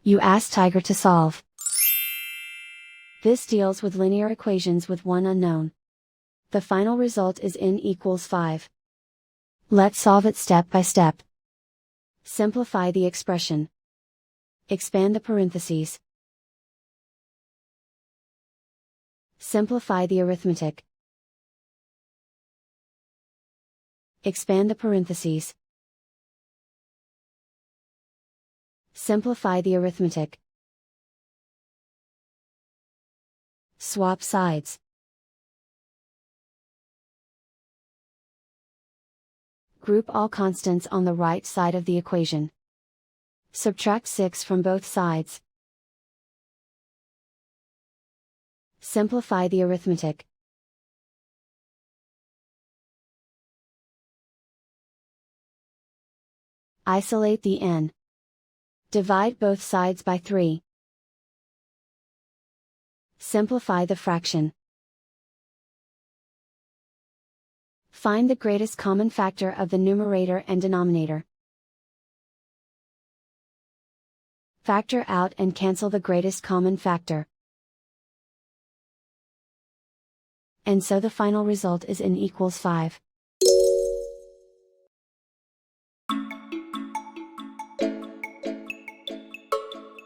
You ask Tiger to solve. This deals with linear equations with one unknown. The final result is n equals 5. Let's solve it step by step. Simplify the expression. Expand the parentheses. Simplify the arithmetic. Expand the parentheses. Simplify the arithmetic. Swap sides. Group all constants on the right side of the equation. Subtract 6 from both sides. Simplify the arithmetic. Isolate the n. Divide both sides by 3. Simplify the fraction. Find the greatest common factor of the numerator and denominator. Factor out and cancel the greatest common factor. And so the final result is n equals 5.